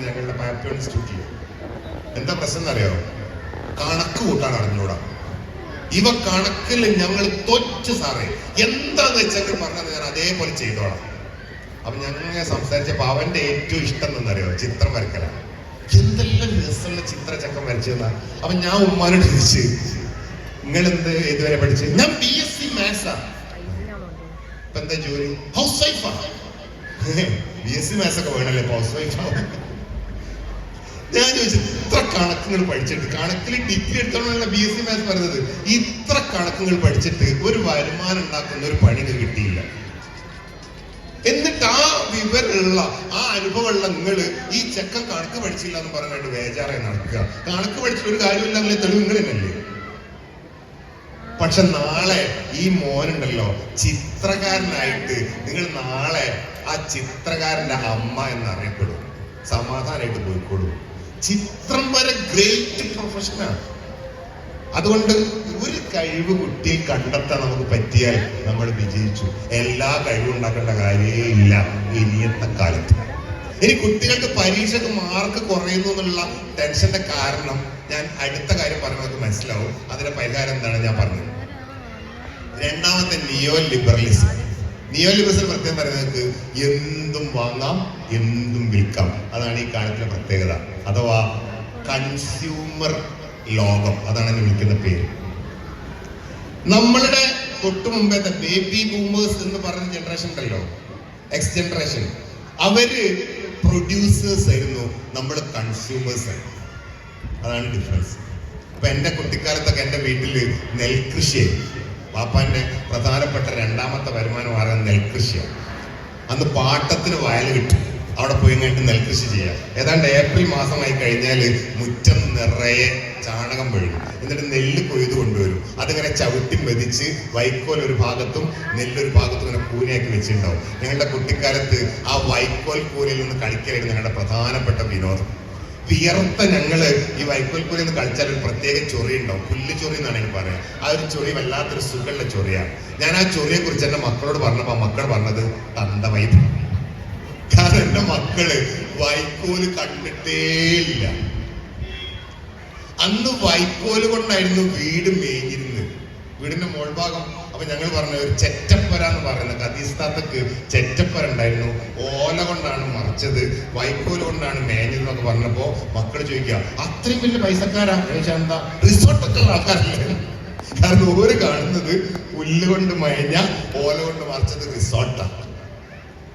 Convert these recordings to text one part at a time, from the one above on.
ഞങ്ങളുടെ പാപ്റ്റോൺ ഇൻസ്റ്റിറ്റ്യൂട്ടിൽ. എന്താ പ്രശ്നം എന്നറിയോ? കണക്ക് കൂട്ടാൻ അറിഞ്ഞൂടാ. ഇവ കണക്കിൽ ഞങ്ങൾ തോറ്റ് സാറേ, എന്താന്ന് വെച്ചാൽ പറഞ്ഞത് ഞാൻ അതേപോലെ ചെയ്തോളാം. അപ്പൊ ഞങ്ങൾ സംസാരിച്ചപ്പോ അവന്റെ ഏറ്റവും ഇഷ്ടം എന്നറിയോ? ചിത്രം വരക്കലാണ്. എന്തെല്ലാം രസമുള്ള ചിത്രചക്രം വരച്ചെന്നാ. അപ്പൊ ഞാൻ ഉമ്മാനോട് ചോദിച്ചു, നിങ്ങൾ എന്ത് ഇതുവരെ പഠിച്ചു? ഞാൻ BSc മാത്സാ. ഇപ്പൊ എന്താ ജോലി? ഹൗസ് വൈഫാ. BSc മാത്സ് ഒക്കെ വേണല്ലേ ഹൗസ് വൈഫാ? ഞാൻ ചോദിച്ചു, ഇത്ര കണക്കുകൾ പഠിച്ചിട്ട്, കണക്കിൽ ഡിഗ്രി എടുത്തോളാണ് BSc മാത്സ് പറഞ്ഞത്, ഇത്ര കണക്കുകൾ പഠിച്ചിട്ട് ഒരു വരുമാനം ഉണ്ടാക്കുന്ന ഒരു പണി കിട്ടിയില്ല. എന്നിട്ട് ആ വിവരമുള്ള ആ അനുഭവമുള്ള നിങ്ങള് ഈ ചെക്കൻ കണക്ക് പഠിച്ചില്ല എന്ന് പറഞ്ഞിട്ട് ബേജാറായി നടക്കുക. കണക്ക് പഠിച്ചിട്ട് ഒരു കാര്യമില്ല എന്നുള്ള തെളിവ് നിങ്ങൾ തന്നെയല്ലേ? പക്ഷെ നാളെ ഈ മോനുണ്ടല്ലോ ചിത്രകാരനായിട്ട്, നിങ്ങൾ നാളെ ആ ചിത്രകാരന്റെ അമ്മ എന്നറിയപ്പെടും. സമാധാനമായിട്ട് പോയിക്കോളൂ. ചിത്രം വരെ ഗ്രേറ്റ് പ്രൊഫഷനാണ്. അതുകൊണ്ട് ഒരു കഴിവ് കുട്ടിയിൽ കണ്ടെത്താൻ നമുക്ക് പറ്റിയാൽ നമ്മൾ വിജയിച്ചു. എല്ലാ കഴിവും ഉണ്ടാക്കേണ്ട കാര്യമേ ഇല്ല ഇനിയത്തെ കാലത്ത്. ഇനി കുട്ടികൾക്ക് പരീക്ഷക്ക് മാർക്ക് കുറയുന്നു എന്നുള്ള ടെൻഷന്റെ കാരണം ഞാൻ അടുത്ത കാര്യം പറഞ്ഞാൽ നമുക്ക് മനസ്സിലാവും. അതിന്റെ പരിഹാരം എന്താണ് ഞാൻ പറഞ്ഞത്. രണ്ടാമത്തെ നിയോ ലിബറലിസം. നിയോ ലിബറലിസം പ്രത്യേകം പറയുന്നത് എന്തും വാങ്ങാം, എന്തും വിൽക്കാം. അതാണ് ഈ കാലത്തിലെ പ്രത്യേകത. അഥവാ കൺസ്യൂമർ ലോകം, അതാണ് എന്നെ വിളിക്കുന്ന പേര്. നമ്മളുടെ തൊട്ടു മുമ്പത്തെ ബേബി ബൂമേഴ്സ് എന്ന് പറഞ്ഞ ജനറേഷൻ ഉണ്ടല്ലോ, എക്സ് ജനറേഷൻ, അവര് പ്രൊഡ്യൂസേഴ്സ് ആയിരുന്നു, നമ്മൾ കൺസ്യൂമേഴ്സ് ആയിരുന്നു. അതാണ് ഡിഫറൻസ്. അപ്പൊ എന്റെ കുട്ടിക്കാലത്തൊക്കെ എന്റെ വീട്ടില് നെൽകൃഷിയായി. പാപ്പാന്റെ പ്രധാനപ്പെട്ട രണ്ടാമത്തെ വരുമാനം മാറാൻ നെൽകൃഷിയാണ്. അന്ന് പാട്ടത്തിന് വയൽ കിട്ടും, അവിടെ പോയി കഴിഞ്ഞിട്ട് നെൽകൃഷി ചെയ്യാം. ഏതാണ്ട് ഏപ്രിൽ മാസമായി കഴിഞ്ഞാൽ മുറ്റം നിറയെ ചാണകം വീഴും. എന്നിട്ട് നെല്ല് കൊയ്ത് കൊണ്ടുവരും. അതിങ്ങനെ ചവിട്ടി മെതിച്ച് വൈക്കോൽ ഒരു ഭാഗത്തും നെല്ലൊരു ഭാഗത്തും ഇങ്ങനെ കൂനയാക്കി വെച്ചിട്ടുണ്ടാവും. ഞങ്ങളുടെ കുട്ടിക്കാലത്ത് ആ വൈക്കോൽ കൂനയിൽ നിന്ന് കളിക്കലായിരുന്നു ഞങ്ങളുടെ പ്രധാനപ്പെട്ട വിനോദം. വിയർത്ത ഞങ്ങള് ഈ വൈക്കോൽ കൂനയിൽ നിന്ന് കളിച്ചാൽ ഒരു പ്രത്യേക ചൊറി ഉണ്ടാവും. പുല്ല് ചൊറി എന്നാണ് എനിക്ക് പറയാം. ആ ഒരു ചൊറി വല്ലാത്തൊരു സുഖമുള്ള ചൊറിയാണ്. ഞാൻ ആ ചൊറിയെ കുറിച്ച് എന്റെ മക്കളോട് പറഞ്ഞപ്പോ മക്കൾ പറഞ്ഞത് തന്ത വൈബ്. കാരണം എന്റെ മക്കള് വൈക്കോല് കണ്ടിട്ടേയില്ല. അന്ന് വൈക്കോല് കൊണ്ടായിരുന്നു വീട് മേഞ്ഞിരുന്നത്, വീടിന്റെ മോൾഭാഗം. അപ്പൊ ഞങ്ങൾ പറഞ്ഞ ഒരു ചെറ്റപ്പര എന്ന് പറയുന്നത്, കദീസ്ഥാത്തക്ക് ചെറ്റപ്പര ഉണ്ടായിരുന്നു, ഓല കൊണ്ടാണ് മറിച്ചത്, വൈക്കോല് കൊണ്ടാണ് മേഞ്ഞത് എന്നൊക്കെ പറഞ്ഞപ്പോ മക്കൾ ചോദിക്കുക, അത്രയും വലിയ പൈസക്കാരാ? ചോദിച്ചാൽ എന്താ, റിസോർട്ടൊക്കെ ഉള്ള ആൾക്കാരല്ലേ? കാരണം ഓര് കാണുന്നത് പുല്ല് കൊണ്ട് മേഞ്ഞ ഓല കൊണ്ട് മറിച്ചത് റിസോർട്ടാണ്.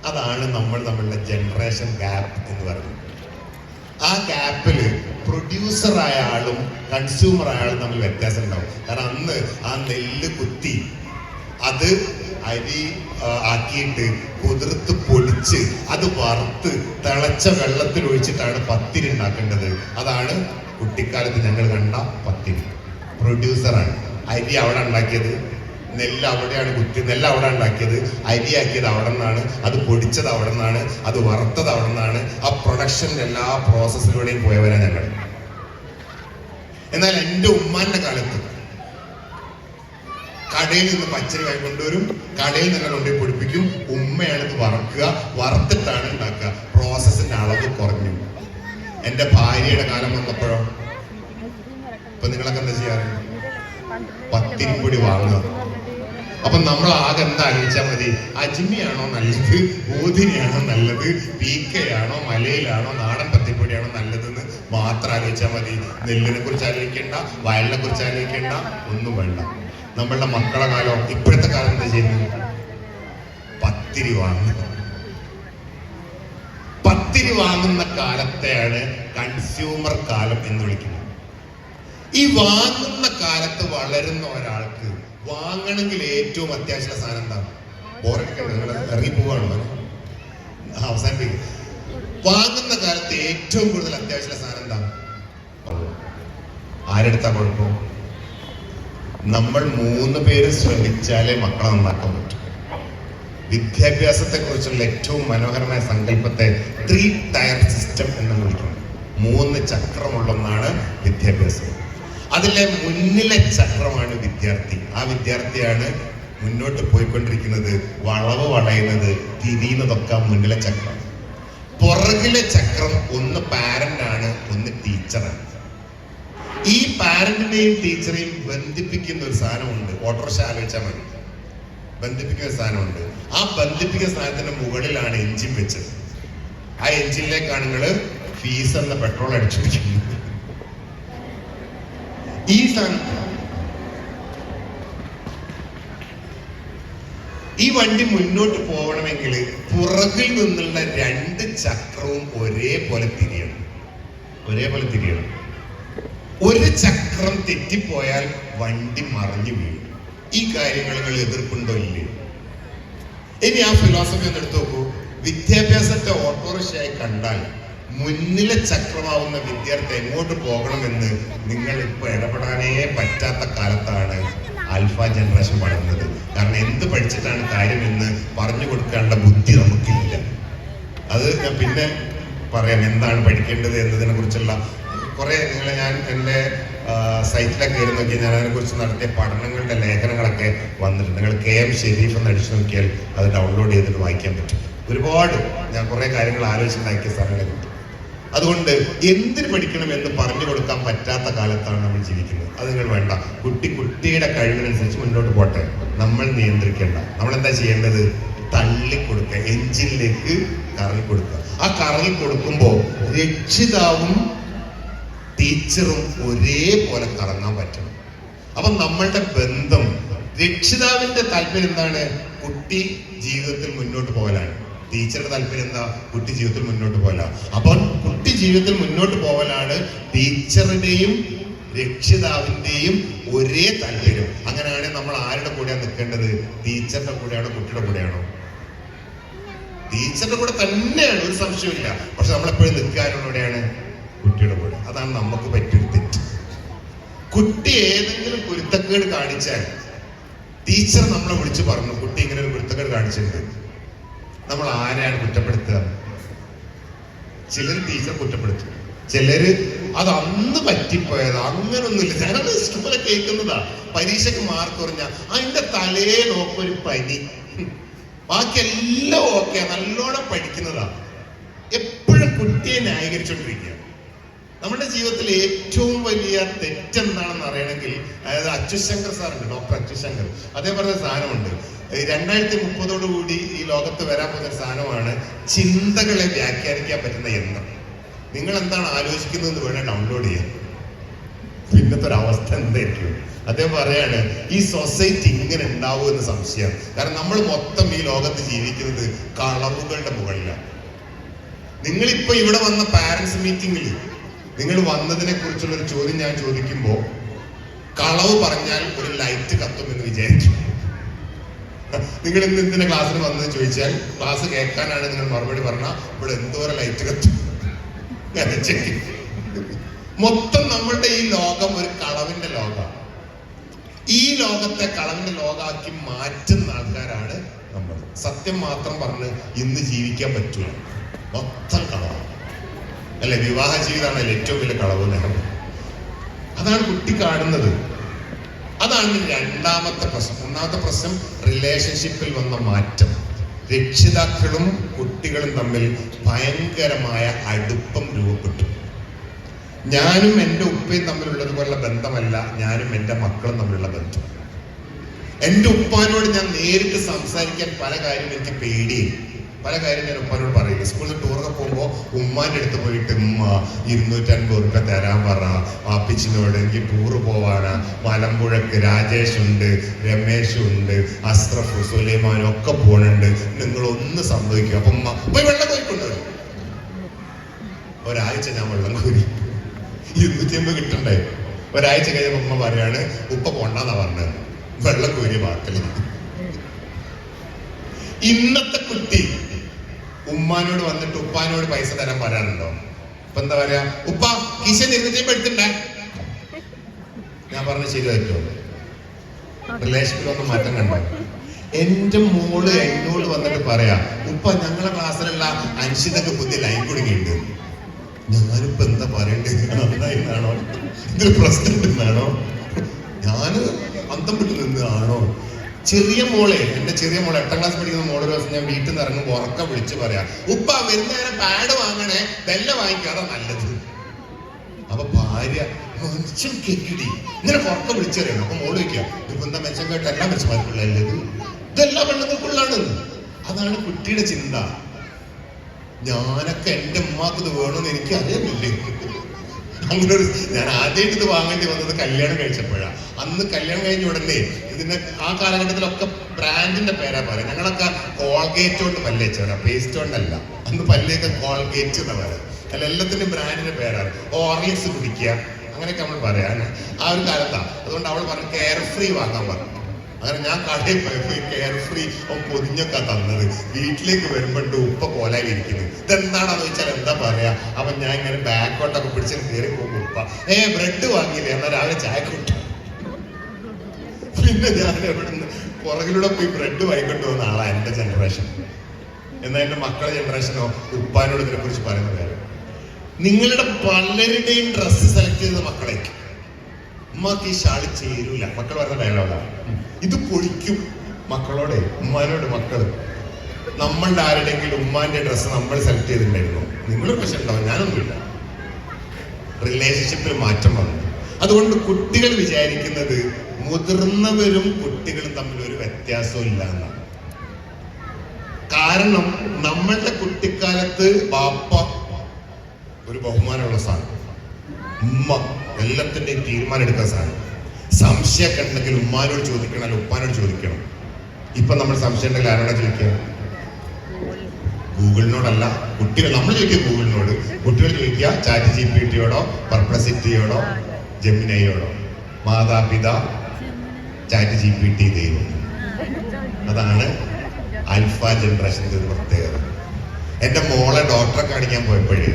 അതാണ് നമ്മളുടെ ജനറേഷൻ ഗ്യാപ്പ് എന്ന് പറയുന്നത്. ആ ഗ്യാപ്പില് പ്രൊഡ്യൂസർ ആയ ആളും കൺസ്യൂമർ ആയ ആളും തമ്മിൽ വ്യത്യാസം ഉണ്ടാവും. കാരണം അന്ന് ആ നെല്ല് കുത്തി അത് അരി ആക്കിയിട്ട് കുതിർത്ത് പൊടിച്ച് അത് വറുത്ത് തിളച്ച വെള്ളത്തിൽ ഒഴിച്ചിട്ടാണ് പത്തിരി ഉണ്ടാക്കേണ്ടത്. അതാണ് കുട്ടിക്കാലത്ത് ഞങ്ങൾ കണ്ട പത്തിരി. പ്രൊഡ്യൂസറാണ്. അരി അവിടെ ഉണ്ടാക്കിയത്, നെല്ല് അവിടെയാണ് നെല്ല് അവിടെ ഉണ്ടാക്കിയത്, അരിയാക്കിയത് അവിടെ നിന്നാണ്, അത് പൊടിച്ചത് അവിടെ നിന്നാണ്, അത് വറുത്തത് അവിടെ നിന്നാണ്. ആ പ്രൊഡക്ഷന്റെ എല്ലാ പ്രോസസ്സിലൂടെയും പോയവരാ ഞങ്ങൾ. എന്നാൽ എൻ്റെ ഉമ്മാന്റെ കാലത്ത് കടയിൽ നിന്ന് പച്ചരി വാങ്ങി കൊണ്ടുവരും, കടയിൽ നിന്ന് കൊണ്ടുപോയി പൊടിപ്പിക്കും, ഉമ്മയാണ് ഇത് വറക്കുക, വറുത്തിട്ടാണ് ഉണ്ടാക്കുക. പ്രോസസ്സിന്റെ അളവ് കുറഞ്ഞു. എൻ്റെ ഭാര്യയുടെ കാലം വന്നപ്പോഴോ ഇപ്പൊ നിങ്ങളൊക്കെ എന്താ ചെയ്യാറ്? പത്തിരിപ്പൊടി വാങ്ങുക. അപ്പൊ നമ്മൾ ആകെ എന്താ ആലോചിച്ചാൽ മതി, അജ്മിയാണോ നല്ലത്, ബോധിനിയാണോ നല്ലത്, PK ആണോ, മലയിലാണോ, നാടൻ പത്തിപ്പൊടിയാണോ നല്ലതെന്ന് മാത്രം ആലോചിച്ചാൽ മതി. നെല്ലിനെ കുറിച്ച് ആലോചിക്കേണ്ട, വയലിനെ കുറിച്ച് ആലോചിക്കേണ്ട, ഒന്നും വേണ്ട. നമ്മളുടെ മക്കളെ കാലം, ഇപ്പോഴത്തെ കാലം എന്താ ചെയ്യുന്നത്? പത്തിരി വാങ്ങുക. പത്തിരി വാങ്ങുന്ന കാലത്തെയാണ് കൺസ്യൂമർ കാലം എന്ന് വിളിക്കുന്നത്. ഈ വാങ്ങുന്ന കാലത്ത് വളരുന്ന ഒരാൾക്ക് വാങ്ങണമെങ്കിൽ ഏറ്റവും അത്യാവശ്യ സാധനം എന്താണ്? ബോറടിക്കണ്ട, നിങ്ങൾ ഇറങ്ങി പോവാണോ? അവസാനിപ്പിക്കും. വാങ്ങുന്ന കാലത്ത് ഏറ്റവും കൂടുതൽ അത്യാവശ്യ സാധനം എന്താണ്? ആരെടുത്താ കുഴപ്പം? നമ്മൾ 3 പേര് ശ്രമിച്ചാലേ മക്കളെ നന്നാക്കാൻ പറ്റും. വിദ്യാഭ്യാസത്തെ കുറിച്ചുള്ള ഏറ്റവും മനോഹരമായ സങ്കല്പത്തെ 3 ടയർ സിസ്റ്റം എന്ന് വിളിക്കുന്നത്. 3 ചക്രമുള്ള ഒന്നാണ് വിദ്യാഭ്യാസം. അതിലെ മുന്നിലെ ചക്രമാണ് വിദ്യാർത്ഥി. ആ വിദ്യാർത്ഥിയാണ് മുന്നോട്ട് പോയിക്കൊണ്ടിരിക്കുന്നത്. വളവ് വളയുന്നത്, തിരിയുന്നതൊക്കെ മുന്നിലെ ചക്രം. പുറകിലെ ചക്രം ഒന്ന് ഈ പാരന്റിനെയും ടീച്ചറെയും ബന്ധിപ്പിക്കുന്ന ഒരു സാധനമുണ്ട്. ഓട്ടോറിക്ഷ ആലോചിച്ചാൽ മതി. ബന്ധിപ്പിക്കുന്ന ഒരു സാധനമുണ്ട്. ആ ബന്ധിപ്പിക്കുന്ന സാധനത്തിന്റെ മുകളിലാണ് എഞ്ചിൻ വെച്ചത്. ആ എഞ്ചിനിലേക്കാണ് നിങ്ങൾ ഫീസ് എന്ന പെട്രോൾ അടിച്ചു വെക്കുന്നത്. ഈ ഈ വണ്ടി മുന്നോട്ട് പോകണമെങ്കിൽ പുറകിൽ നിന്നുള്ള രണ്ട് ചക്രവും ഒരേപോലെ തിരിയണം. ഒരു ചക്രം തെറ്റിപ്പോയാൽ വണ്ടി മറിഞ്ഞു വീഴും. ഈ കാര്യങ്ങൾ നിങ്ങൾ എതിർപ്പുണ്ടോ ഇല്ലേ? ഇനി ആ ഫിലോസഫി ഒന്ന് എടുത്തു നോക്കൂ. വിദ്യാഭ്യാസത്തെ ഓട്ടോറിക്ഷയായി കണ്ടാൽ മുന്നിലെ ചക്രമാവുന്ന വിദ്യാർത്ഥി എങ്ങോട്ട് പോകണമെന്ന് നിങ്ങൾ ഇപ്പൊ ഇടപെടാനേ പറ്റാത്ത കാലത്താണ് ആൽഫ ജനറേഷൻ വളർന്നത്. കാരണം എന്ത് പഠിച്ചിട്ടാണ് കാര്യമെന്ന് പറഞ്ഞു കൊടുക്കാനുള്ള ബുദ്ധി നമുക്കില്ല. അത് ഞാൻ പിന്നെ പറയാം, എന്താണ് പഠിക്കേണ്ടത് എന്നതിനെ കുറിച്ചുള്ള കുറെ ഞാൻ എൻ്റെ സൈറ്റിലൊക്കെ കയറി നോക്കി ഞാൻ അതിനെക്കുറിച്ച് നടത്തിയ പഠനങ്ങളുടെ ലേഖനങ്ങളൊക്കെ വന്നിട്ടുണ്ട്. നിങ്ങൾ KM ഷെരീഫ് എന്ന് അടിച്ചു നോക്കിയാൽ അത് ഡൗൺലോഡ് ചെയ്തിട്ട് വായിക്കാൻ പറ്റും. ഒരുപാട് ഞാൻ കുറെ കാര്യങ്ങൾ ആലോചിച്ചുണ്ടാക്കിയ സ്ഥലങ്ങളെ കിട്ടും. അതുകൊണ്ട് എന്തിന് പഠിക്കണം എന്ന് പറഞ്ഞു കൊടുക്കാൻ പറ്റാത്ത കാലത്താണ് നമ്മൾ ജീവിക്കുന്നത്. അത് നിങ്ങൾ വേണ്ട. കുട്ടിയുടെ കഴിവിനനുസരിച്ച് മുന്നോട്ട് പോട്ടെ, നമ്മൾ നിയന്ത്രിക്കേണ്ട. നമ്മൾ എന്താ ചെയ്യേണ്ടത്? തള്ളിക്കൊടുക്കുക, എഞ്ചിനിലേക്ക് കറങ്ങി കൊടുക്കുക. ആ കറങ്ങി കൊടുക്കുമ്പോൾ രക്ഷിതാവും ടീച്ചറും ഒരേപോലെ കറങ്ങാൻ പറ്റണം. അപ്പൊ നമ്മളുടെ ബന്ധം, രക്ഷിതാവിന്റെ താല്പര്യം എന്താണ്? കുട്ടി ജീവിതത്തിൽ മുന്നോട്ട് പോകലാണ്. ടീച്ചറുടെ താല്പര്യം എന്താ? കുട്ടി ജീവിതത്തിൽ മുന്നോട്ട് പോകല. അപ്പോൾ കുട്ടി ജീവിതത്തിൽ മുന്നോട്ട് പോകലാണ് ടീച്ചറുടെയും രക്ഷിതാവിന്റെയും ഒരേ താല്പര്യം. അങ്ങനെയാണെങ്കിൽ നമ്മൾ ആരുടെ കൂടെയാണ് നിൽക്കേണ്ടത്? ടീച്ചറുടെ കൂടെയാണോ കുട്ടിയുടെ കൂടെയാണോ? ടീച്ചറുടെ കൂടെ തന്നെയാണ്, ഒരു സംശയമില്ല. പക്ഷെ നമ്മളെപ്പോഴും നിൽക്കാനുള്ളൂടെയാണ് കുട്ടിയുടെ കൂടെ. അതാണ് നമുക്ക് പറ്റിയൊരു തെറ്റ്. കുട്ടി ഏതെങ്കിലും കുരുത്തക്കേട് കാണിച്ചാൽ ടീച്ചർ നമ്മളെ വിളിച്ചു പറഞ്ഞു, കുട്ടി ഇങ്ങനെ ഒരു കുരുത്തക്കേട് കാണിച്ചിട്ടുണ്ട്. നമ്മൾ ആരെയാണ് കുറ്റപ്പെടുത്തുക? ചിലർ ടീച്ചർ കുറ്റപ്പെടുത്തും, ചിലര് അത് അന്ന് പറ്റിപ്പോയത്, അങ്ങനൊന്നുമില്ല. ഞാനത് ഇഷ്ടംപോലെ കേൾക്കുന്നതാ. പരീക്ഷയ്ക്ക് മാർക്ക് കുറഞ്ഞ അതിന്റെ തലേ നോക്കൊരു പനി, ബാക്കിയെല്ലാം ഓക്കെ, നല്ലോണം പഠിക്കുന്നതാ. എപ്പോഴും കുട്ടിയെ ന്യായീകരിച്ചോണ്ടിരിക്കുക. നമ്മുടെ ജീവിതത്തിൽ ഏറ്റവും വലിയ തെറ്റെന്താണെന്ന് അറിയണമെങ്കിൽ, അതായത് അച്യുശങ്കർ സാറുണ്ട്, ഡോക്ടർ അച്യുശങ്കർ, അതേപോലെ സാധനമുണ്ട്. 2030 ഈ ലോകത്ത് വരാൻ പോകുന്ന സാധനമാണ് ചിന്തകളെ വ്യാഖ്യാനിക്കാൻ പറ്റുന്ന യന്ത്രം. നിങ്ങൾ എന്താണ് ആലോചിക്കുന്നത് വേണേൽ ഡൗൺലോഡ് ചെയ്യാം. പിന്നത്തെ ഒരു അവസ്ഥ എന്തായിരിക്കും? അദ്ദേഹം പറയാണ്, ഈ സൊസൈറ്റി ഇങ്ങനെ ഉണ്ടാവും എന്ന് സംശയം. കാരണം നമ്മൾ മൊത്തം ഈ ലോകത്ത് ജീവിക്കുന്നത് കളവുകളുടെ മുകളിലാണ്. നിങ്ങളിപ്പോ ഇവിടെ വന്ന പാരന്റ്സ് മീറ്റിംഗിൽ നിങ്ങൾ വന്നതിനെ കുറിച്ചുള്ള ഒരു ചോദ്യം ഞാൻ ചോദിക്കുമ്പോൾ, കളവ് പറഞ്ഞാൽ ഒരു ലൈറ്റ് കത്തുമെന്ന് വിചാരിക്കും. നിങ്ങൾ ഇന്ന് എന്തിനാ ക്ലാസ്സിന് വന്നത് ചോദിച്ചാൽ, ക്ലാസ് കേൾക്കാനാണ് നിങ്ങൾ മറുപടി പറഞ്ഞാൽ ഇവിടെ എന്തോരം ലൈറ്റ് കത്തും. മൊത്തം നമ്മളുടെ ഈ ലോകം ഒരു കളവിന്റെ ലോകമാണ്. ഈ ലോകത്തെ കളവിന്റെ ലോകമാക്കി മാറ്റുന്ന ആൾക്കാരാണ് നമ്മൾ. സത്യം മാത്രം പറഞ്ഞ് ഇന്ന് ജീവിക്കാൻ പറ്റൂല, മൊത്തം കളവാണ്. അല്ലെ? വിവാഹ ജീവിതമാണ് ഏറ്റവും വലിയ കളവ്. അതാണ് കുട്ടി കാണുന്നത്. അതാണ് രണ്ടാമത്തെ പ്രശ്നം. ഒന്നാമത്തെ പ്രശ്നം റിലേഷൻഷിപ്പിൽ വന്ന മാറ്റം. രക്ഷിതാക്കളും കുട്ടികളും തമ്മിൽ ഭയങ്കരമായ അടുപ്പം രൂപപ്പെട്ടു. ഞാനും എൻ്റെ ഉപ്പയും തമ്മിലുള്ളതുപോലുള്ള ബന്ധമല്ല ഞാനും എൻ്റെ മക്കളും തമ്മിലുള്ള ബന്ധം. എൻ്റെ ഉപ്പാനോട് ഞാൻ നേരിട്ട് സംസാരിക്കാൻ പല കാര്യം എനിക്ക് പേടിയില്ല. പല കാര്യം ഞാൻ ഉപ്പാനോട് പറയില്ല. സ്കൂളിൽ ടൂറൊക്കെ പോകുമ്പോൾ ഉമ്മാൻ്റെ അടുത്ത് പോയിട്ട്, ഉമ്മ 250 രൂപ തരാൻ പറ വാപ്പിച്ചിനോട്, എനിക്ക് ടൂറ് പോവാണ്, മലമ്പുഴക്ക് രാജേഷ് ഉണ്ട്, രമേശ് ഉണ്ട്, അസ്രഫ്, സുലൈമാനും ഒക്കെ പോണുണ്ട്, നിങ്ങളൊന്ന് സംഭവിക്കും. അപ്പൊ ഉമ്മ പോയി വെള്ളം കോരിക്കൊണ്ടുവരും. ഒരാഴ്ച ഞാൻ വെള്ളം കോരി 250 കിട്ടണ്ടേ. ഒരാഴ്ച കഴിഞ്ഞ ഉമ്മ പറയാണ്, ഉപ്പ പോണ്ടാന്നാ പറഞ്ഞത്, വെള്ളം കോരി വാക്കല്. ഇന്നത്തെ കുട്ടി ഉമ്മാനോട് വന്നിട്ട് ഉപ്പാനോട് പൈസ തരാൻ പറയാറുണ്ടോ? ഇപ്പൊ എന്താ പറയാ, ഉപ്പ കിശ 250 എടുത്തിണ്ടേ. ഞാൻ പറഞ്ഞ ശരിയായിട്ടോ? റിലേഷനിൽ ഒന്ന് മാറ്റം കണ്ടോ? എന്റെ മോള് എന്നോട് വന്നിട്ട് പറയാ, ഉപ്പ ഞങ്ങളെ ക്ലാസ്സിലുള്ള അൻഷിതൊക്കെ പുതിയ ലൈൻ കുടുങ്ങിയിട്ടുണ്ട്. ഞാനിപ്പോ എന്താ പറയണ്ടത്? നന്നായിന്നാണോ? ഇതൊരു പ്രശ്നം എന്നാണോ? ഞാന് അന്തം വിട്ട് നിന്നാണോ? ചെറിയ മോളെ, എന്റെ ചെറിയ മോളെ 8ാം ക്ലാസ് പഠിക്കുന്ന മോളൊരു ദിവസം ഞാൻ വീട്ടിൽ നിന്ന് ഇറങ്ങുമ്പോൾ ഉറക്കം വിളിച്ച് പറയാ, ഉപ്പ വരുന്നേരം പാഡ് വാങ്ങണേ, ബെല്ല വാങ്ങിക്കാതെ നല്ലത്. അപ്പൊ ഭാര്യ മനുഷ്യൻ കേക്കിടി ഇങ്ങനെ പുറത്ത് വിളിച്ചറിയണം. അപ്പൊ മോള് വയ്ക്കുക, ഇപ്പൊ എന്താ മെച്ചം കേട്ട് എല്ലാം മെച്ചമാർക്കുള്ളത്, ഇതെല്ലാം പെണ്ണുങ്ങൾക്കുള്ളാണ്. അതാണ് കുട്ടിയുടെ ചിന്ത. ഞാനൊക്കെ എന്റെ ഉമ്മാക്ക് ഇത് വേണമെന്ന് എനിക്ക് അറിയുന്നില്ലേ. അങ്ങനെ ഒരു ഞാൻ ആദ്യമായിട്ട് ഇത് വാങ്ങേണ്ടി വന്നത് കല്യാണം കഴിച്ചപ്പോഴാണ്. അന്ന് കല്യാണം കഴിഞ്ഞ ഉടനെ ഇതിന് ആ കാലഘട്ടത്തിലൊക്കെ ബ്രാൻഡിന്റെ പേരാ പറയാം. ഞങ്ങളൊക്കെ കോൾഗേറ്റ് കൊണ്ട് പല്ലേച്ചവരാ, പേസ്റ്റ് കൊണ്ടല്ല. അന്ന് പല്ലേക്ക് കോൾഗേറ്റ് എന്നാ പറയാം. അല്ല, എല്ലാത്തിനും ബ്രാൻഡിന്റെ പേരാണ്. ഓർലിക്സ് കുടിക്കുക അങ്ങനെയൊക്കെ നമ്മൾ പറയാം. ആ ഒരു കാലത്താണ്. അതുകൊണ്ട് അവൾ പറഞ്ഞു കെയർ ഫ്രീ വാങ്ങാൻ പറഞ്ഞു. അങ്ങനെ ഞാൻ കടയിൽ പോയപ്പോ കെയർ ഫ്രീ പൊതിഞ്ഞൊക്കെ തന്നത്. വീട്ടിലേക്ക് വരുമ്പോണ്ട് ഉപ്പ കോലായിരിക്കുന്നു. ഇതെന്താണെന്ന് ചോദിച്ചാൽ എന്താ പറയാ. അപ്പൊ ഞാൻ ഇങ്ങനെ ബാക്കോട്ടൊക്കെ പിടിച്ചിട്ട് കയറി പോകും. ഉപ്പ ബ്രെഡ് വാങ്ങിയില്ലേ, എന്നാൽ രാവിലെ ചായ കുട്ടു. പിന്നെ ഞാൻ എവിടുന്ന് പുറകിലൂടെ പോയി ബ്രെഡ് വാങ്ങിക്കൊണ്ട് പോകുന്ന ആളാ എന്റെ ജനറേഷൻ. എന്നാൽ എന്റെ മക്കളുടെ ജനറേഷനോ ഉപ്പാനോട് ഇതിനെ കുറിച്ച് പറയുന്ന കാര്യം, നിങ്ങളുടെ പലരുടെയും ഡ്രസ്സ് സെലക്ട് ചെയ്ത മക്കളേക്ക് ഉമ്മാക്ക് ഈ ഷാള് ചേരൂല. മക്കൾ പറഞ്ഞ ഡയലോഗാണ് ഇത്. പൊളിക്കും മക്കളോടെ, ഉമ്മാനോട് മക്കള്. നമ്മളുടെ ആരുടെങ്കിലും ഉമ്മാന്റെ ഡ്രസ്സ് നമ്മൾ സെലക്ട് ചെയ്തിട്ടുണ്ടായിരുന്നു. നിങ്ങളൊരു പക്ഷെ ഉണ്ടാവും, ഞാനൊന്നുമില്ല. റിലേഷൻഷിപ്പിൽ മാറ്റം വന്നു. അതുകൊണ്ട് കുട്ടികൾ വിചാരിക്കുന്നത് മുതിർന്നവരും കുട്ടികളും തമ്മിൽ ഒരു വ്യത്യാസവും ഇല്ല എന്നാണ്. കാരണം നമ്മളുടെ കുട്ടിക്കാലത്ത് ബാപ്പ ഒരു ബഹുമാനമുള്ള സാധനം, ഉമ്മ എല്ലാത്തിന്റെയും തീരുമാനം എടുക്കാൻ സാധനം. സംശയമൊക്കെ ഉണ്ടെങ്കിൽ ഉമ്മാനോട് ചോദിക്കണം, അല്ല ഉപ്പാനോട് ചോദിക്കണം. ഇപ്പൊ നമ്മൾ സംശയം ഉണ്ടെങ്കിൽ ആരോടാ ചോദിക്കുക? ഗൂഗിളിനോടല്ല. കുട്ടികൾ നമ്മൾ ചോദിക്കുക ഗൂഗിളിനോട്, കുട്ടികൾ ചോദിക്കുക ചാറ്റ് ജിപിടിയോടോ പെർപ്ലക്സിറ്റിയോടോ ജെമിനയോടോ. മാതാപിതാ ചാറ്റ് ജിപിടി ദൈവം. അതാണ് ആൽഫ ജനറേഷൻ്റെ ഒരു പ്രത്യേകത. എന്റെ മോളെ ഡോക്ടറെ കാണിക്കാൻ പോയപ്പോഴേ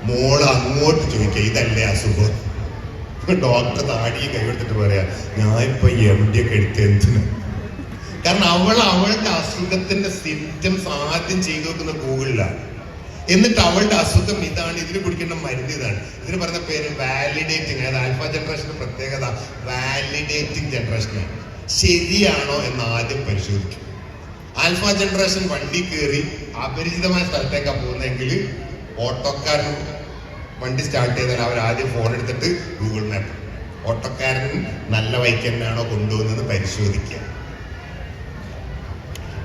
മോള് അങ്ങോട്ട് ചോദിക്കുക ഇതല്ലേ അസുഖം. ഡോക്ടർ താടിയും കൈവെടുത്തിട്ട് പറയാ ഞാനിപ്പോ MD ഒക്കെ എടുത്ത് എന്തിന്. കാരണം അവളുടെ അസുഖത്തിന്റെ സിംറ്റംസ് ആദ്യം ചെയ്തു വെക്കുന്ന ഗൂഗിളിലാണ്. എന്നിട്ട് അവളുടെ അസുഖം ഇതാണ്, ഇതിന് കുടിക്കേണ്ട മരുന്ന് ഇതാണ്. ഇതിന് പറയുന്ന പേര് വാലിഡേറ്റിംഗ്. അതായത് ആൽഫ ജനറേഷന്റെ പ്രത്യേകത വാലിഡേറ്റിംഗ് ജനറേഷനാണ്. ശരിയാണോ എന്ന് ആദ്യം പരിശോധിക്കും. ആൽഫ ജനറേഷൻ വണ്ടി കയറി അപരിചിതമായ സ്ഥലത്തേക്കാണ് പോകുന്നതെങ്കിൽ ഓട്ടോക്കാരൻ വണ്ടി സ്റ്റാർട്ട് ചെയ്താൽ അവർ ആദ്യം ഫോൺ എടുത്തിട്ട് ഗൂഗിൾ മാപ്പ്, ഓട്ടോക്കാരൻ നല്ല വഴിക്ക് തന്നെയാണോ കൊണ്ടുപോകുന്നത് പരിശോധിക്കുക.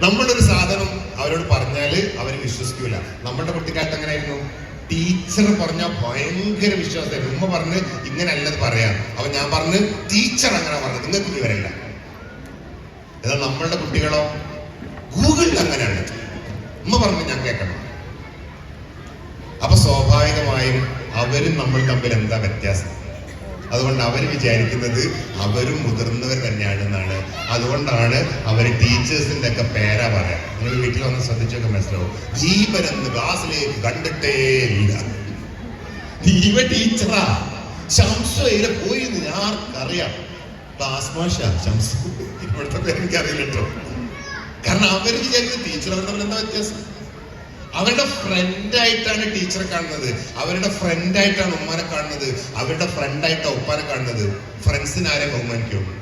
നമ്മളൊരു സാധനം അവരോട് പറഞ്ഞാല് അവർ വിശ്വസിക്കൂല. നമ്മളുടെ കുട്ടിക്കാലത്ത് എങ്ങനെയായിരുന്നു? ടീച്ചർ പറഞ്ഞാൽ ഭയങ്കര വിശ്വാസമായിരുന്നു. ഉമ്മ പറഞ്ഞ് ഇങ്ങനെ അല്ലത് പറയാം. അപ്പൊ ഞാൻ പറഞ്ഞ് ടീച്ചർ അങ്ങനെ പറഞ്ഞു, നിങ്ങൾക്ക് വിവരമില്ല. എന്നാൽ നമ്മളുടെ കുട്ടികളോ ഗൂഗിളിൽ അങ്ങനെയാണ്. ഉമ്മ പറഞ്ഞ് ഞാൻ കേൾക്കണം. അപ്പൊ സ്വാഭാവികമായും അവരും നമ്മൾ തമ്മിൽ എന്താ വ്യത്യാസം? അതുകൊണ്ട് അവർ വിചാരിക്കുന്നത് അവരും മുതിർന്നവർ തന്നെയാണെന്നാണ്. അതുകൊണ്ടാണ് അവർ ടീച്ചേഴ്സിന്റെ ഒക്കെ പേരാ പറയാം. നിങ്ങൾ വീട്ടിൽ വന്ന് ശ്രദ്ധിച്ചൊക്കെ മനസ്സിലാവും. ജീവൻ എന്ന് ക്ലാസ്സിലേക്ക് കണ്ടിട്ടേ ഇല്ല. ജീവ ടീച്ചറാ. ശംസുയിലെ പോയി ഞാർക്കറിയാം. ക്ലാസ്മാഷ ശംസു, ഇവിടുത്തെ പേര് എനിക്കറിയില്ല കേട്ടോ. കാരണം അവർ വിചാരിക്കുന്നത് ടീച്ചർ അവർ തമ്മിൽ എന്താ വ്യത്യാസം? അവരുടെ ഫ്രണ്ടായിട്ടാണ് ടീച്ചറെ കാണുന്നത്, അവരുടെ ഫ്രണ്ടായിട്ടാണ് ഉമ്മാനെ കാണുന്നത്, അവരുടെ ഫ്രണ്ടായിട്ടാണ് ഉപ്പാനെ കാണുന്നത്. ഫ്രണ്ട്സിന് ആരെ ബഹുമാനിക്കുള്ളൂ.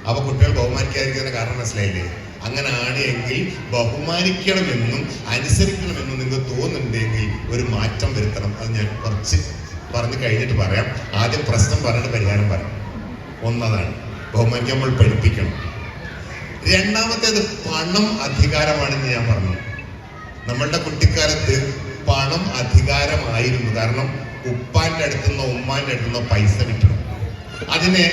അപ്പൊ കുട്ടികൾ ബഹുമാനിക്കാതിരിക്കുന്ന കാരണം മനസ്സിലായില്ലേ? അങ്ങനെ ആണ് എങ്കിൽ ബഹുമാനിക്കണമെന്നും അനുസരിക്കണമെന്നും നിങ്ങൾക്ക് തോന്നുന്നുണ്ടെങ്കിൽ ഒരു മാറ്റം വരുത്തണം. അത് ഞാൻ കുറച്ച് പറഞ്ഞു കഴിഞ്ഞിട്ട് പറയാം. ആദ്യം പ്രശ്നം പറഞ്ഞിട്ട് പരിഹാരം പറയാം. ഒന്നതാണ് ബഹുമാനിക്കാൻ നമ്മൾ പഠിപ്പിക്കണം. രണ്ടാമത്തേത് പണം അധികാരമാണെന്ന് ഞാൻ പറഞ്ഞു. നമ്മളുടെ കുട്ടിക്കാലത്ത് പണം അധികാരമായിരുന്നു. കാരണം ഉപ്പാന്റെ അടുത്തുനിന്നോ ഉമ്മാന്റെ അടുത്തുനിന്നോ പൈസ കിട്ടണം. അതിനെ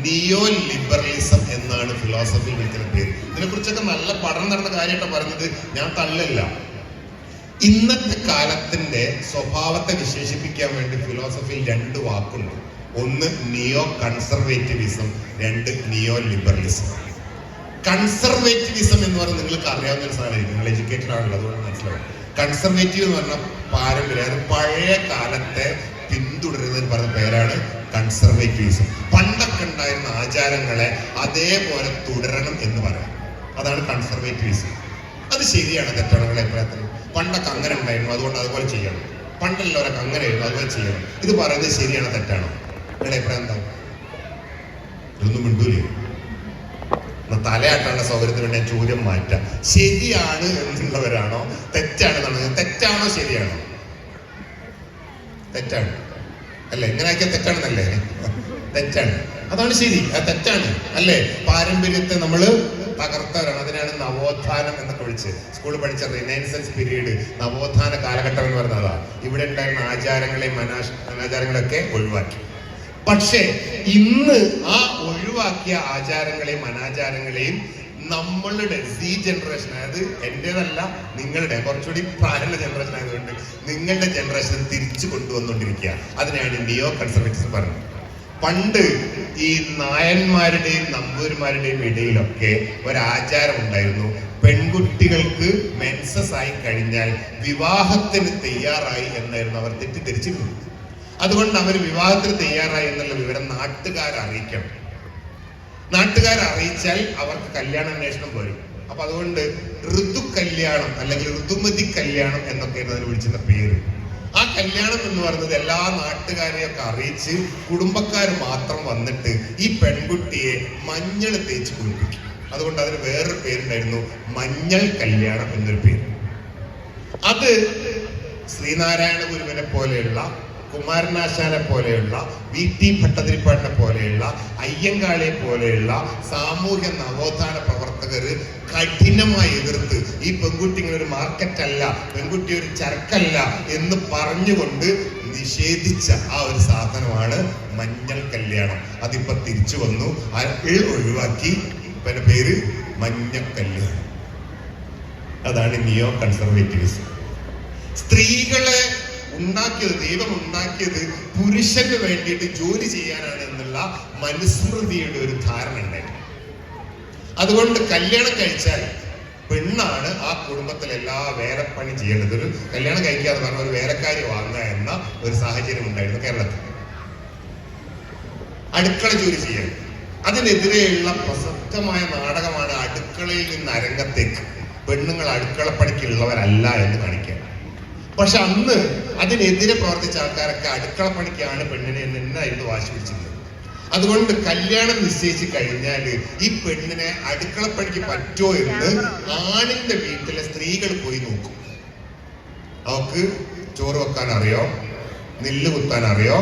നിയോ ലിബറലിസം എന്നാണ് ഫിലോസഫിയിൽ വിളിക്കുന്ന പേര്. ഇതിനെക്കുറിച്ചൊക്കെ നല്ല പഠനം നടന്ന കാര്യമായിട്ടാണ് പറഞ്ഞത്, ഞാൻ തള്ളല്ല. ഇന്നത്തെ കാലത്തിന്റെ സ്വഭാവത്തെ വിശേഷിപ്പിക്കാൻ വേണ്ടി ഫിലോസഫിയിൽ 2 വാക്കുണ്ട്. ഒന്ന് നിയോ കൺസർവേറ്റിവിസം, 2 നിയോ ലിബറലിസം. കൺസർവേറ്റിവിസം എന്ന് പറഞ്ഞാൽ നിങ്ങൾക്ക് അറിയാവുന്ന ഒരു സാധനമായിരിക്കും. നിങ്ങൾ എഡ്യൂക്കേറ്റഡ് ആണല്ലോ, അതുകൊണ്ട് മനസ്സിലാവും. കൺസർവേറ്റീവ് എന്ന് പറഞ്ഞാൽ പാരമ്പര്യം, അത് പഴയ കാലത്തെ പിന്തുടരുന്നതിന് പറഞ്ഞ പേരാണ് കൺസർവേറ്റിവിസം. പണ്ടൊക്കെ ഉണ്ടായിരുന്ന ആചാരങ്ങളെ അതേപോലെ തുടരണം എന്ന് പറയാം. അതാണ് കൺസർവേറ്റിവിസം. അത് ശരിയാണ് തെറ്റാണ് നിങ്ങളുടെ അഭിപ്രായത്തിൽ? പണ്ടൊക്കെ അങ്ങനെ ഉണ്ടായിരുന്നു, അതുകൊണ്ട് അതുപോലെ ചെയ്യണം. പണ്ടുള്ളവരൊക്കെ അങ്ങനെയായിരുന്നു, അതുപോലെ ചെയ്യണം. ഇത് പറയുന്നത് ശരിയാണോ തെറ്റാണോ? നിങ്ങളുടെ അഭിപ്രായം എന്താ? ഇതൊന്നും മിണ്ടൂലേ? തലയാട്ടാനുള്ള സൗകര്യത്തിന് വേണ്ടി ചോദ്യം മാറ്റാം. ശരിയാണ് എന്നുള്ളവരാണോ തെറ്റാണെന്നാണ്? തെറ്റാണോ ശരിയാണോ? തെറ്റാണ്. അല്ലെ? ഇങ്ങനെയൊക്കെ തെറ്റാണെന്നല്ലേ? തെറ്റാണ്. അതാണ് ശരി, അത് തെറ്റാണ് അല്ലേ? പാരമ്പര്യത്തെ നമ്മൾ തകർത്തവരാണ്. അതിനാണ് നവോത്ഥാനം എന്നൊക്കെ വിളിച്ച് സ്കൂളിൽ പഠിച്ച റിനൈസൻസ് പീരീഡ്, നവോത്ഥാന കാലഘട്ടം എന്ന് പറഞ്ഞതാ. ഇവിടെ ഉണ്ടായിരുന്ന ആചാരങ്ങളെയും അനാചാരങ്ങളൊക്കെ ഒഴിവാക്കി. പക്ഷേ ഇന്ന് ആ ഒഴിവാക്കിയ ആചാരങ്ങളെയും അനാചാരങ്ങളെയും നമ്മളുടെ ജനറേഷൻ, അതായത് എന്റേതല്ല നിങ്ങളുടെ കുറച്ചുകൂടി പ്രായമുള്ള ജനറേഷൻ ആയതുകൊണ്ട് നിങ്ങളുടെ ജനറേഷൻ തിരിച്ചു കൊണ്ടുവന്നുകൊണ്ടിരിക്കുക. അതിനാണ് നിയോ കൺസർവേറ്റീവ്സ് പറഞ്ഞത്. പണ്ട് ഈ നായന്മാരുടെയും നമ്പൂരിമാരുടെയും ഇടയിലൊക്കെ ഒരാചാരം ഉണ്ടായിരുന്നു. പെൺകുട്ടികൾക്ക് മെൻസസ് ആയി കഴിഞ്ഞാൽ വിവാഹത്തിന് തയ്യാറായി എന്നായിരുന്നു അവർ തെറ്റിദ്ധരിച്ചിരുന്നത്. അതുകൊണ്ട് അവർ വിവാഹത്തിന് തയ്യാറായി എന്നുള്ള വിവരം നാട്ടുകാരെ അറിയിക്കണം. നാട്ടുകാരെ അറിയിച്ചാൽ അവർക്ക് കല്യാണാന്വേഷണം വരും. അപ്പൊ അതുകൊണ്ട് ഋതു കല്യാണം അല്ലെങ്കിൽ ഋതുമതി കല്യാണം എന്നൊക്കെയാണ് അതിന് വിളിച്ചിരുന്ന പേര്. ആ കല്യാണം എന്ന് പറയുന്നത് എല്ലാ നാട്ടുകാരെയൊക്കെ അറിയിച്ച് കുടുംബക്കാർ മാത്രം വന്നിട്ട് ഈ പെൺകുട്ടിയെ മഞ്ഞൾ തേച്ച് കുളിപ്പിക്കും. അതുകൊണ്ട് അതിന് വേറൊരു പേരുണ്ടായിരുന്നു, മഞ്ഞൾ കല്യാണം എന്നൊരു പേര്. അത് ശ്രീനാരായണ ഗുരുവിനെ പോലെയുള്ള, കുമാരനാശാനെ പോലെയുള്ള, വി.ടി. ഭട്ടതിരിപ്പാടിനെ പോലെയുള്ള, അയ്യങ്കാളിയെ പോലെയുള്ള സാമൂഹ്യ നവോത്ഥാന പ്രവർത്തകര് കഠിനമായി എതിർത്ത് ഈ പെൺകുട്ടി ഇങ്ങനെ ഒരു മാർക്കറ്റ് അല്ല, പെൺകുട്ടി ഒരു ചരക്കല്ല എന്ന് പറഞ്ഞുകൊണ്ട് നിഷേധിച്ച ആ ഒരു സാധനമാണ് മഞ്ഞൾ കല്യാണം. അതിപ്പോ തിരിച്ചു വന്നു, ഒഴിവാക്കി, പിന്നെ പേര് മഞ്ഞ കല്യാണം. അതാണ് നിയോ കൺസർവേറ്റീവ്സ്. സ്ത്രീകളെ ഉണ്ടാക്കിയത്, ദൈവം ഉണ്ടാക്കിയത് പുരുഷന് വേണ്ടിയിട്ട് ജോലി ചെയ്യാനാണ് എന്നുള്ള മനുസ്മൃതിയുടെ ഒരു ധാരണ ഉണ്ടായിരുന്നു. അതുകൊണ്ട് കല്യാണം കഴിച്ചാൽ പെണ്ണാണ് ആ കുടുംബത്തിൽ എല്ലാ വേലപ്പണി ചെയ്യേണ്ടത്. ഒരു കല്യാണം കഴിക്കാതെ പറഞ്ഞ ഒരു വേലക്കാരി വാങ്ങുക എന്ന ഒരു സാഹചര്യം ഉണ്ടായിരുന്നു കേരളത്തിൽ. അടുക്കള ജോലി ചെയ്യാൻ, അതിനെതിരെയുള്ള പ്രസക്തമായ നാടകമാണ് അടുക്കളയിൽ നിന്ന് അരങ്ങത്തേക്ക്. പെണ്ണുങ്ങൾ അടുക്കളപ്പണിക്കുള്ളവരല്ല എന്ന് കാണിക്കാൻ. പക്ഷെ അന്ന് അതിനെതിരെ പ്രവർത്തിച്ച ആൾക്കാരൊക്കെ അടുക്കളപ്പണിക്കാണ് പെണ്ണിനെ എന്നായിരുന്നു വാശി പിടിച്ചിരുന്നത്. അതുകൊണ്ട് കല്യാണം നിശ്ചയിച്ച് കഴിഞ്ഞാൽ ഈ പെണ്ണിനെ അടുക്കളപ്പണിക്ക് പറ്റുമോ എന്ന് ആണിന്റെ വീട്ടിലെ സ്ത്രീകൾ പോയി നോക്കും. അവക്ക് ചോറ് വെക്കാൻ അറിയോ, നെല്ല് കുത്താൻ അറിയോ,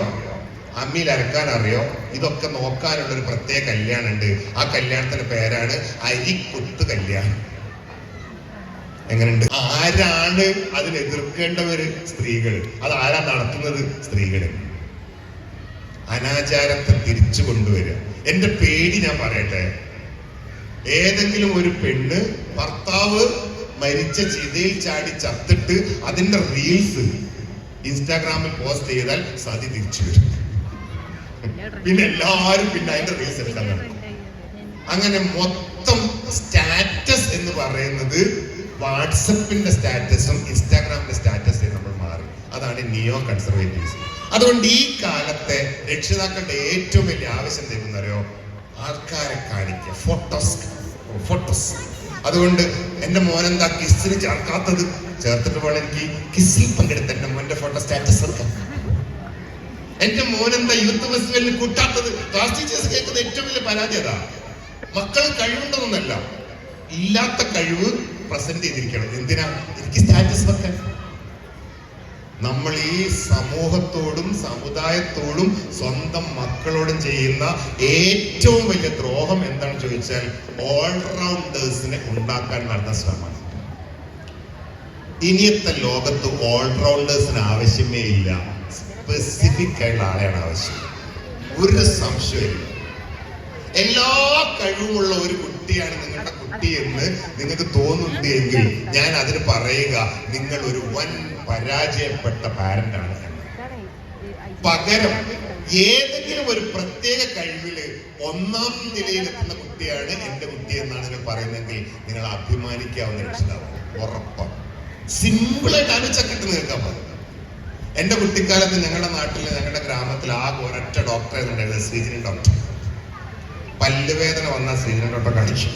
അമ്മിയിൽ അരക്കാൻ അറിയോ, ഇതൊക്കെ നോക്കാനുള്ള ഒരു പ്രത്യേക കല്യാണം ഉണ്ട്. ആ കല്യാണത്തിന്റെ പേരാണ് അരിക്കുത്ത് കല്യാണം. എങ്ങനെയുണ്ട്? ആരാണ് അതിനെ എതിർക്കേണ്ടവര്? സ്ത്രീകൾ. അത് ആരാ നടത്തുന്നത്? സ്ത്രീകള്. അനാചാരത്തെ തിരിച്ചു കൊണ്ടുവരിക. എന്റെ പേടി ഞാൻ പറയട്ടെ, ഏതെങ്കിലും ഒരു പെണ്ണ് ഭർത്താവ് മരിച്ച ചിതയിൽ ചാടി ചത്തിട്ട് അതിന്റെ റീൽസ് ഇൻസ്റ്റാഗ്രാമിൽ പോസ്റ്റ് ചെയ്താൽ സതി തിരിച്ചു വരും. പിന്നെ എല്ലാവരും പിന്നെ അതിന്റെ റീൽസ് എടുക്കാൻ നടക്കും. അങ്ങനെ മൊത്തം സ്റ്റാറ്റസ് എന്ന് പറയുന്നത് വാട്സപ്പിന്റെ സ്റ്റാറ്റസും ഇൻസ്റ്റാഗ്രാമിന്റെ സ്റ്റാറ്റസും നമ്മൾ മാറി. അതാണ് നിയോ കൺസർവേറ്റീവ്സ്. അതുകൊണ്ട് ഈ കാലത്തെ രക്ഷിതാക്കളുടെ ഏറ്റവും വലിയ ആവശ്യം തരുന്നറിയോ? ആൾക്കാരെ കാണിക്കുക, ഫോട്ടോസ്. അതുകൊണ്ട് എന്റെ മോനെന്താ കിസ്സിന് ചേർക്കാത്തത്? ചേർത്തിട്ട് വേണം എനിക്ക് കിസ്സിൽ പങ്കെടുത്ത എന്റെ മോന്റെ ഫോട്ടോ സ്റ്റാറ്റസ് എടുക്കാം. എന്റെ മോനെന്താ യൂത്ത് ഫെസ്റ്റിവലിന് കൂട്ടാത്തത്? ക്ലാസ് ടീച്ചേഴ്സ് കേൾക്കുന്ന ഏറ്റവും വലിയ പരാതി അതാ. മക്കൾ കഴിവുണ്ടെന്നല്ല, ഇല്ലാത്ത കഴിവ് പ്രസന്റ് ചെയ്തിരിക്കണം. എന്തിനാ? എനിക്ക് സ്റ്റാറ്റസ് വെക്കാൻ. നമ്മൾ ഈ സമൂഹത്തോടും സമുദായത്തോടും സ്വന്തം മക്കളോടും ചെയ്യുന്ന ഏറ്റവും വലിയ ദ്രോഹം എന്താണെന്ന് ചോദിച്ചാൽ ഓൾറൗണ്ടേഴ്സിനെ ഉണ്ടാക്കാൻ നടന്ന ശ്രമമാണ്. ഇനിയത്തെ ലോകത്ത് ഓൾറൗണ്ടേഴ്സിന് ആവശ്യമേ ഇല്ല, സ്പെസിഫിക് ആയിട്ടുള്ള ആളെയാണ് ആവശ്യം. ഒരു സംശയമില്ല. എല്ലാ കഴിവുമുള്ള ഒരു കുട്ടിയാണ് നിങ്ങളുടെ കുട്ടി എന്ന് നിങ്ങൾക്ക് തോന്നുന്നുണ്ട് എങ്കിൽ ഞാൻ അതിന് പറയുക, നിങ്ങൾ ഒരു വൻ പരാജയപ്പെട്ട പാരന്റാണ്. പകരം ഏതെങ്കിലും ഒരു പ്രത്യേക കഴിവില് ഒന്നാം നിലയിലെത്തുന്ന കുട്ടിയാണ് എന്റെ കുട്ടി എന്നാണ് നിങ്ങൾ പറയുന്നതെങ്കിൽ നിങ്ങൾ അഭിമാനിക്കാവുന്ന രക്ഷിതാവ്. ഉറപ്പാണ്. സിമ്പിളായിട്ട് ആലോചിച്ചിട്ട് നിൽക്കാൻ പറയും. എന്റെ കുട്ടിക്കാലത്ത് ഞങ്ങളുടെ നാട്ടില്, ഞങ്ങളുടെ ഗ്രാമത്തിൽ ആകെ ഒരൊറ്റ ഡോക്ടർ ഉണ്ടായിരുന്നത് ശ്രീജനൻ ഡോക്ടർ. പല്ലുവേദന വന്നാൽ ശ്രീജനൻ ഡോക്ടർ കാണിക്കും,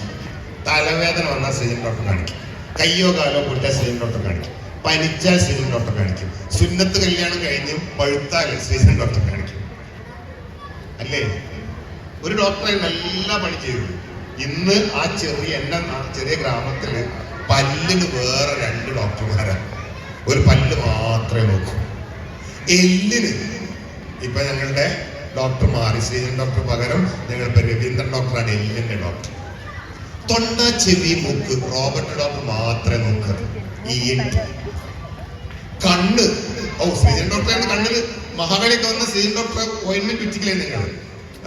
തലവേദന വന്നാൽ ശ്രീജനൻ ഡോക്ടർ കാണിക്കും, കയ്യോ കാലോ പൊട്ടിയാൽ ശ്രീജനൻ ഡോക്ടർ കാണിക്കും, പനിച്ചാൽ ശ്രീജനൻ ഡോക്ടർ കാണിക്കും, സുന്നത്ത് കല്യാണം കഴിഞ്ഞ് പഴുത്താൽ ശ്രീജനൻ ഡോക്ടർ കാണിക്കും. അല്ലേ? ഒരു ഡോക്ടറെ നല്ല പണി ചെയ്തു. ഇന്ന് ആ ചെറിയ ഗ്രാമത്തില് പല്ലിന് വേറെ 2 ഡോക്ടർമാരാണ്. ഒരു പല്ല് മാത്രമേ നോക്കൂ. ഇപ്പൊ ഞങ്ങളുടെ ഡോക്ടർ മാറി, ശ്രീജൻ ഡോക്ടർ പകരം ഞങ്ങളിപ്പോ രവീന്ദ്രൻ ഡോക്ടറാണ്, എല്ലിന്റെ ഡോക്ടർ. തൊണ്ട, ചെവി, മൂക്ക് റോബർട്ട് ഡോക്ടർ മാത്രമേ നോക്കൂ. ഈ കണ്ണ്, ശ്രീജൻ ഡോക്ടറാണ് കണ്ണിന് മഹാകളിയൊക്കെ വന്ന ശ്രീജൻ ഡോക്ടർ ഓയിൻമെന്റ് ഉറ്റിക്കലേ നിങ്ങൾ,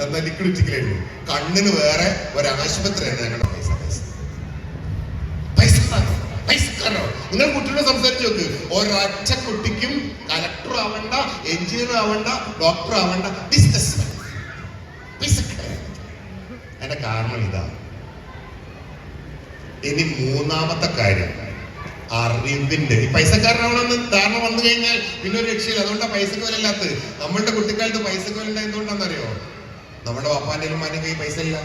എന്താ ലിക്വിഡ് ഉറ്റിക്കലായിരുന്നു. കണ്ണിന് വേറെ ഒരു ആശുപത്രിയാണ് ഞങ്ങളുടെ പൈസ. പൈസക്കാരോ? നിങ്ങൾ കുട്ടിയോട് സംസാരിച്ച് നോക്ക്. ഒരൊറ്റ കുട്ടിക്കും കലക്ടർ ആവണ്ട, എഞ്ചിനീയർ ആവണ്ട, ഡോക്ടർ ആവണ്ട, ബിസിനസ് പൈസക്കാരൻ. അതിന്റെ കാരണം ഇതാണ്. ഇനി മൂന്നാമത്തെ കാര്യം, അറിവിന്റെ. ഈ പൈസക്കാരനാവണമെന്ന് ധാരണ വന്നു കഴിഞ്ഞാൽ പിന്നെ ഒരു രക്ഷയില്ല. അതുകൊണ്ടാണ് പൈസക്ക് വിലയില്ലാത്തത്. നമ്മളുടെ കുട്ടിക്കാലത്ത് പൈസക്ക് വില എന്തുകൊണ്ടാണെന്നറിയോ? നമ്മുടെ പപ്പാന്റെ ഉമ്മാന്റെ കയ്യിൽ പൈസ ഇല്ല.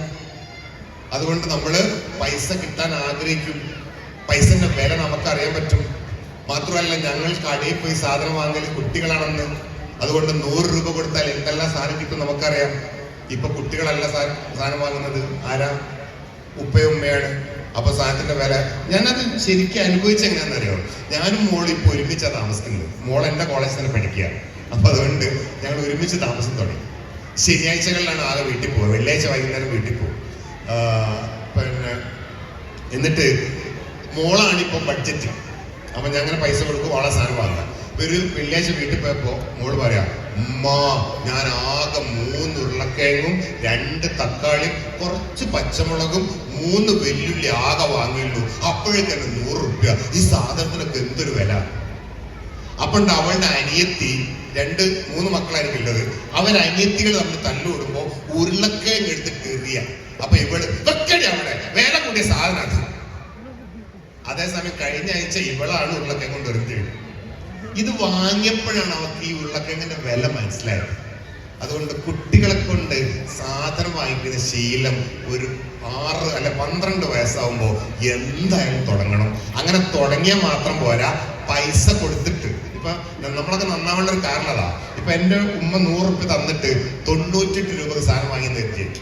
അതുകൊണ്ട് നമ്മള് പൈസ കിട്ടാൻ ആഗ്രഹിക്കും. പൈസന്റെ വില നമുക്കറിയാൻ പറ്റും. മാത്രമല്ല, ഞങ്ങൾ കടയിൽ പോയി സാധനം വാങ്ങൽ കുട്ടികളാണെന്ന്. അതുകൊണ്ട് 100 രൂപ കൊടുത്താൽ എന്തെല്ലാം സാധനം കിട്ടും നമുക്കറിയാം. ഇപ്പൊ കുട്ടികളല്ല സാധനം വാങ്ങുന്നത്, ആരാ? ഉപ്പയും ഉമ്മയാണ്. അപ്പൊ സാധനത്തിന്റെ വില ഞാനത് ശരിക്കും അനുഭവിച്ച എങ്ങനെയാണെന്നറിയോ? ഞാനും മോളും ഇപ്പൊ ഒരുമിച്ചാണ് താമസിക്കുന്നത്. മോൾ എന്റെ കോളേജിൽ തന്നെ പഠിക്കുക. അപ്പൊ അതുകൊണ്ട് ഞങ്ങൾ ഒരുമിച്ച് താമസം തുടങ്ങി. ശനിയാഴ്ചകളിലാണ് ആകെ വീട്ടിൽ പോകുക, വെള്ളിയാഴ്ച വൈകുന്നേരം വീട്ടിൽ പോകും. പിന്നെ എന്നിട്ട് മോളാണ് ഇപ്പൊ ബഡ്ജറ്റ്. അപ്പൊ ഞാൻ അങ്ങനെ പൈസ കൊടുക്കും, ഓളെ സാധനം വാങ്ങാം. ഒരു വെള്ളിയാഴ്ച വീട്ടിൽ പോയപ്പോ മോള് പറയാ, ഉമ്മ ഞാൻ ആകെ 3 ഉരുളക്കിഴങ്ങും 2 തക്കാളിയും കുറച്ച് പച്ചമുളകും 3 വെല്ലുള്ളി ആകെ വാങ്ങിയുള്ളൂ. അപ്പോഴേക്കാണ് 100 രൂപ. ഈ സാധനത്തിനൊക്കെ എന്തൊരു വില. അപ്പണ്ട് അവളുടെ അനിയത്തി, 2-3 മക്കളായിരിക്കും ഉള്ളത്, അവരനിയത്തികൾ തമ്മിൽ തല്ലുകൂടുമ്പോ ഉരുളക്കിഴങ്ങ് എടുത്തിട്ട് എറിയ. അപ്പൊ ഇവള് വെക്കടി അവിടെ വില കൂടിയ സാധനം അത്. അതേസമയം കഴിഞ്ഞ ആഴ്ച ഇവളാണ് ഉരുളക്കിഴങ്ങ് കൊണ്ട് എറിഞ്ഞത്. ഇത് വാങ്ങിയപ്പോഴാണ് അവർക്ക് ഈ ഉരുളക്കിഴങ്ങിന്റെ വില മനസ്സിലായത്. അതുകൊണ്ട് കുട്ടികളെ കൊണ്ട് സാധനം വാങ്ങിക്കുന്ന ശീലം ഒരു 6 അല്ല 12 വയസ്സാവുമ്പോ എന്തായാലും തുടങ്ങണം. അങ്ങനെ തുടങ്ങിയാൽ മാത്രം പോരാ, പൈസ കൊടുത്തിട്ട്. ഇപ്പൊ നമ്മളൊക്കെ നന്നാവേണ്ട ഒരു കാരണം അതാ. ഇപ്പൊ എന്റെ ഉമ്മ 100 രൂപ തന്നിട്ട് 98 രൂപക്ക് സാധനം വാങ്ങി നിർത്തിയിട്ട്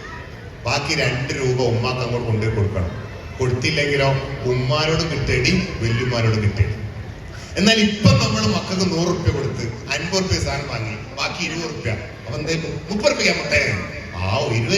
ബാക്കി 2 രൂപ ഉമ്മാക്ക് അങ്ങോട്ട് കൊണ്ടുപോയി കൊടുക്കണം. കൊടുത്തില്ലെങ്കിലോ ഉമ്മാരോട് കിട്ടേടി, വല്യമാരോട് കിട്ടേടി. എന്നാൽ ഇപ്പൊ നമ്മൾ മക്കൾക്ക് 100 രൂപ കൊടുത്ത് 50 രൂപ സാധനം വാങ്ങി ബാക്കി 20 രൂപ. അപ്പൊ എന്തായാലും 30 രൂപ മുട്ടേ 20